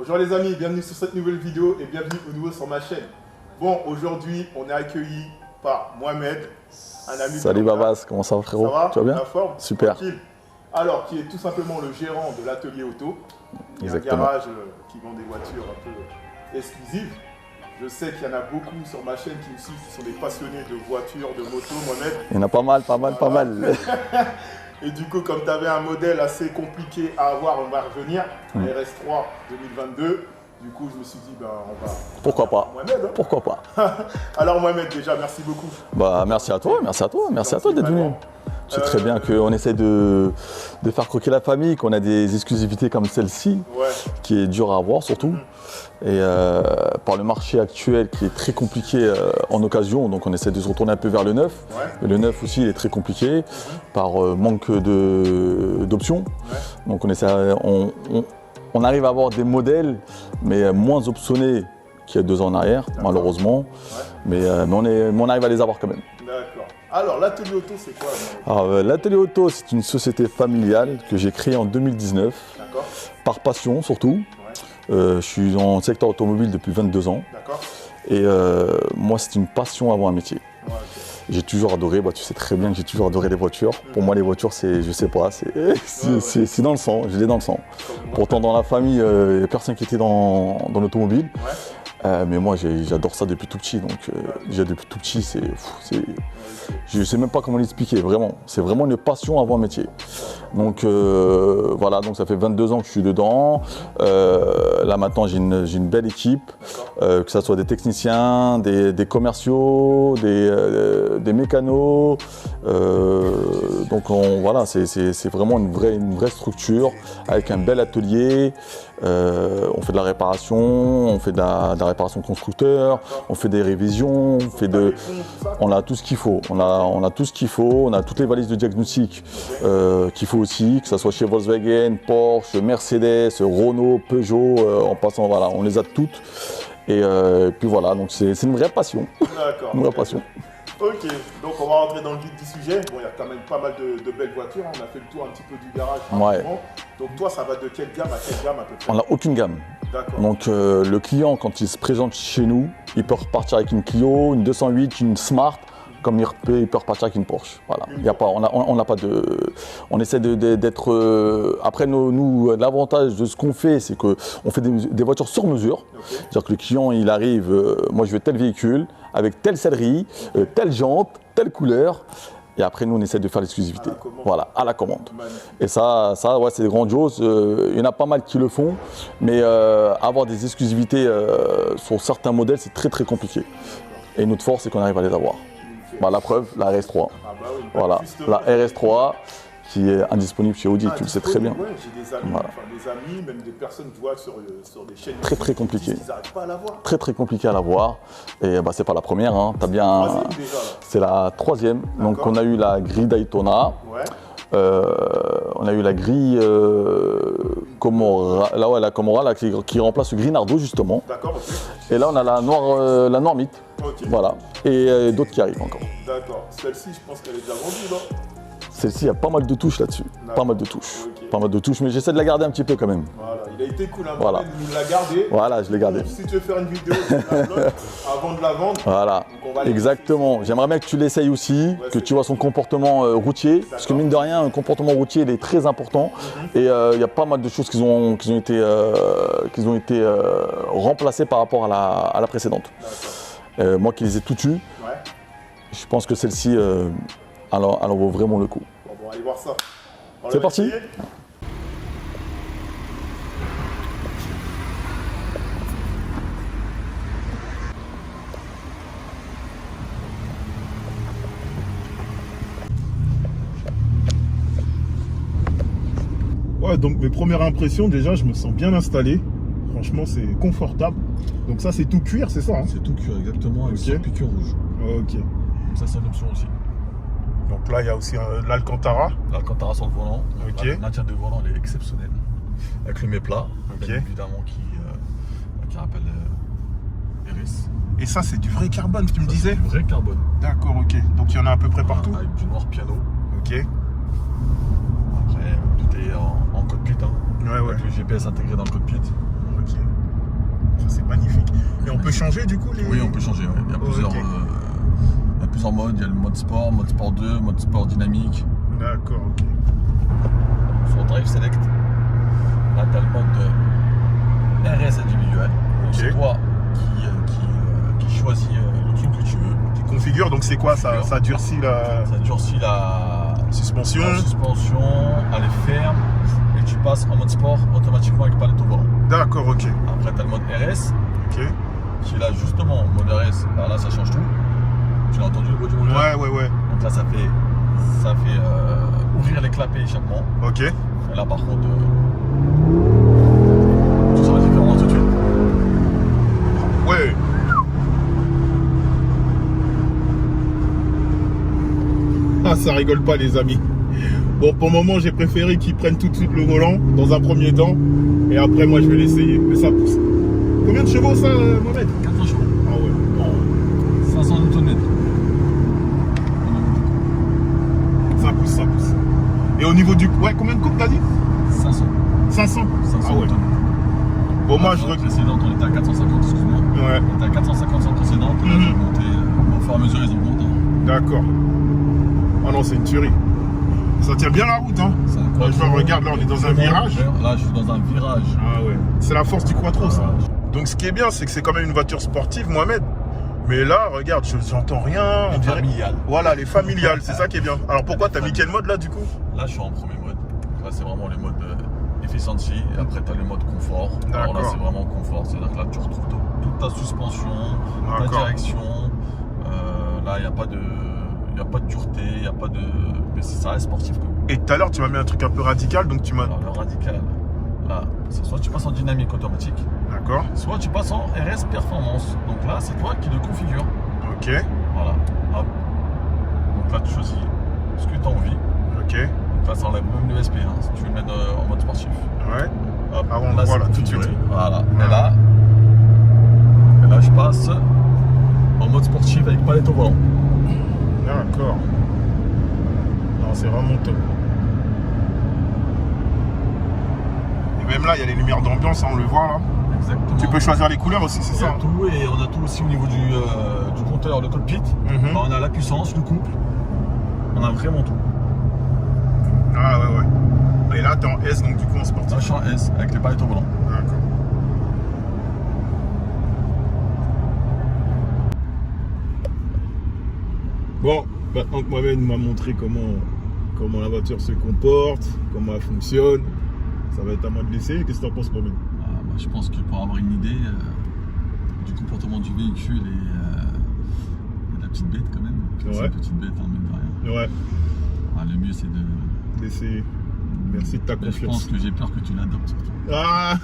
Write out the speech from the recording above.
Bonjour les amis, bienvenue sur cette nouvelle vidéo et bienvenue au nouveau sur ma chaîne. Bon, aujourd'hui, on est accueilli par Mohamed, un ami. Salut Babas, comment ça va frérot? Ça va? Tu vas bien? La forme? Super. Tranquille. Alors, qui est tout simplement le gérant de l'atelier auto. Exactement. Un garage qui vend des voitures un peu exclusives. Je sais qu'il y en a beaucoup sur ma chaîne qui me suivent, qui sont des passionnés de voitures, de motos, Mohamed. Il y en a pas mal. Et du coup, comme tu avais un modèle assez compliqué à avoir, on va revenir, RS3 2022. Du coup, je me suis dit, ben, on va... Pourquoi pas? Mohamed, hein. Pourquoi pas? Alors Mohamed, déjà, merci beaucoup. Bah, merci à toi d'être venu. Tu sais très bien qu'on essaie de faire croquer la famille, qu'on a des exclusivités comme celle-ci, qui est dure à avoir surtout. Et par le marché actuel qui est très compliqué en occasion, donc on essaie de se retourner un peu vers le neuf. Mais le neuf aussi il est très compliqué par manque d'options. Donc on arrive à avoir des modèles, mais moins optionnés qu'il y a 2 ans en arrière, malheureusement. Mais on arrive à les avoir quand même. D'accord. Alors, l'atelier auto, c'est quoi? Alors, l'atelier auto, c'est une société familiale que j'ai créée en 2019, par passion surtout. Je suis dans le secteur automobile depuis 22 ans. Et moi, c'est une passion avant un métier. J'ai toujours adoré, tu sais très bien que j'ai toujours adoré les voitures. Pour moi, les voitures, c'est, je sais pas, c'est dans le sang, je l'ai dans le sang. Pourtant, dans la famille, il n'y a personne qui était dans l'automobile. Mais moi, j'adore ça depuis tout petit. Donc, déjà depuis tout petit, je ne sais même pas comment l'expliquer, vraiment. C'est vraiment une passion avant un métier. Donc, voilà, donc ça fait 22 ans que je suis dedans. Là, maintenant, j'ai une belle équipe, que ce soit des techniciens, des commerciaux, des mécanos. Donc, voilà, c'est vraiment une vraie structure avec un bel atelier. On fait de la réparation, on fait de la réparation constructeur, on fait des révisions, on a tout ce qu'il faut. On a tout ce qu'il faut, on a toutes les valises de diagnostic qu'il faut aussi, que ce soit chez Volkswagen, Porsche, Mercedes, Renault, Peugeot, en passant, voilà, on les a toutes. Et puis voilà, donc c'est une vraie passion. D'accord. Une vraie passion. Ok, donc on va rentrer dans le vif du sujet. Bon, il y a quand même pas mal de belles voitures. On a fait le tour un petit peu du garage. Donc toi, ça va de quelle gamme à quelle gamme à peu près? On n'a aucune gamme. Donc le client, quand il se présente chez nous, il peut repartir avec une Clio, une 208, une Smart, comme il peut repartir avec une Porsche. Voilà. Y a pas, on n'a pas de... On essaie d'être... Après, nous l'avantage de ce qu'on fait, c'est qu'on fait des voitures sur mesure. C'est-à-dire que le client, il arrive, moi je veux tel véhicule, avec telle sellerie, telle jante, telle couleur. Et après, nous, on essaie de faire l'exclusivité. Voilà, à la commande. Et ça ouais, c'est grandiose. Il y en a pas mal qui le font. Mais avoir des exclusivités sur certains modèles, c'est très compliqué. Et notre force, c'est qu'on arrive à les avoir. La preuve, la RS3. Voilà, la RS3 qui est indisponible chez Audi, tu le sais très bien. Ouais, j'ai des amis, même des personnes qui voient sur des chaînes. Très compliqué. Ils n'arrivent pas à l'avoir. Très compliqué à l'avoir. Et c'est pas la première, hein. C'est la 3e. Donc on a eu la grille Daytona. On a eu la grille Comora, la Comora là, qui remplace le gris Nardo justement. Et là on a la noire mythe. Voilà. Et d'autres qui arrivent encore. D'accord. Celle-ci, je pense qu'elle est déjà vendue, non? Celle-ci, il y a pas mal de touches là-dessus. Pas mal de touches, mais j'essaie de la garder un petit peu quand même. Voilà, il a été cool, hein, voilà. Il nous l'a gardé. Voilà, je l'ai gardé. Si tu veux faire une vidéo, tu l'uploades avant de la vendre. Voilà, exactement. J'aimerais bien que tu l'essayes aussi, que tu vois son comportement routier. Parce que mine de rien, un comportement routier, il est très important. Et il y a pas mal de choses qui ont été remplacées par rapport à la précédente. Moi qui les ai toutes eues, je pense que celle-ci, elle en vaut vraiment le coup. Bon, on va aller voir ça. C'est parti. Ouais, donc mes premières impressions, déjà, je me sens bien installé. Franchement, c'est confortable. Donc ça, c'est tout cuir, c'est ça, hein? C'est tout cuir, exactement, avec une piqûre rouge. Ok. Ça, c'est une option aussi. Donc là, il y a aussi l'Alcantara. L'Alcantara sur le volant. Ok. Le maintien de volant, il est exceptionnel. Avec le mets-plat, bien évidemment, qui rappelle RS. Et ça, c'est du vrai carbone, tu me disais? Du vrai carbone. D'accord, ok. Donc il y en a à peu près partout? Avec du noir piano. Ok. Après, tout est en cockpit. Hein. Ouais. Avec le GPS intégré dans le cockpit. Ok. Ça, c'est magnifique. Et on peut changer du coup les... Oui, on peut changer. Ouais. Il y a plusieurs, ok. il y a plusieurs modes. Il y a le mode sport 2, mode sport dynamique. D'accord, ok. Sur Drive Select, là tu as le mode RS individuel. Ok. C'est toi qui choisis le truc que tu veux. Qui configure, donc c'est quoi ça? Ça durcit la Ça durcit la suspension. Elle est ferme et tu passes en mode sport automatiquement avec palette au volant. D'accord, ok. Après tu as le mode RS Ok. qui est là justement, mode RS, alors là ça change tout. Tu l'as entendu le bruit du moteur? Ouais. Donc là ça fait ouvrir les clapets échappement. Ok. Et là par contre, tu sens la différence tout de suite. Ouais. Ah, ça rigole pas les amis. Bon, pour le moment, j'ai préféré qu'ils prennent tout de suite le volant dans un premier temps. Et après, moi, je vais l'essayer. Mais ça pousse. Combien de chevaux ça, Mohamed? 400 chevaux. Ah ouais. Bon, 500 Nm. Ça pousse, ça pousse. Et au niveau du... Ouais, combien de coups t'as dit? 500. 500. Ah ouais. Nm. Bon, moi, je regrette. Précédente, on était à 450, excuse-moi. Ouais. On était à 450 sur précédente. Là, j'ai monté, au fur et à mesure, ils augmentent. D'accord. Oh non, c'est une tuerie. Ça tient bien la route, hein. Là, je regarde, là, on est dans un virage. Là, je suis dans un virage. Ah ouais. C'est la force du quattro, ça. Donc, ce qui est bien, c'est que c'est quand même une voiture sportive, Mohamed. Mais là, regarde, j'entends rien. On dirait... Familiale. Voilà, les familiales, c'est ça qui est bien. Alors, pourquoi t'as mis quel mode, là, du coup? Là, je suis en premier mode. Là, c'est vraiment les modes efficiency. Et après, tu as le mode confort. Alors là, c'est vraiment confort. C'est-à-dire que là, tu retrouves toute ta suspension, ta direction. Là, il n'y a pas de... Il n'y a pas de dureté, il n'y a pas de... Mais ça reste sportif quand même. Et tout à l'heure, tu m'as mis un truc un peu radical, donc tu m'as... Alors, le radical, là, c'est soit tu passes en dynamique automatique, d'accord, soit tu passes en RS performance. Donc là, c'est toi qui le configure. Ok. Voilà. Hop. Donc là, tu choisis ce que tu as envie. Ok. Donc là, ça enlève même le SP, si tu veux le mettre en mode sportif. Ouais. Hop. Ah bon, là, voilà, c'est tout de suite. Voilà. Voilà. Et là, je passe en mode sportif avec palette au volant. D'accord. Non, c'est vraiment top. Et même là, il y a les lumières d'ambiance, hein, on le voit là. Exactement. Tu peux choisir les couleurs aussi, c'est ça? Tout, et on a tout aussi au niveau du compteur, le cockpit. On a la puissance, le couple. On a vraiment tout. Ah ouais. Et là, t'es en S, donc du coup en sportif. Là, je suis en S avec les palettes au volant. D'accord. Bon, maintenant que Mohamed m'a montré comment la voiture se comporte, comment elle fonctionne, ça va être à moi de l'essayer. Qu'est-ce que tu en penses, Mohamed? Je pense que pour avoir une idée du comportement du véhicule et de la petite bête quand même. C'est une petite bête, hein, mine de rien. Ouais. Le mieux c'est d'essayer. Merci de ta confiance. Je pense que j'ai peur que tu l'adoptes surtout. Ah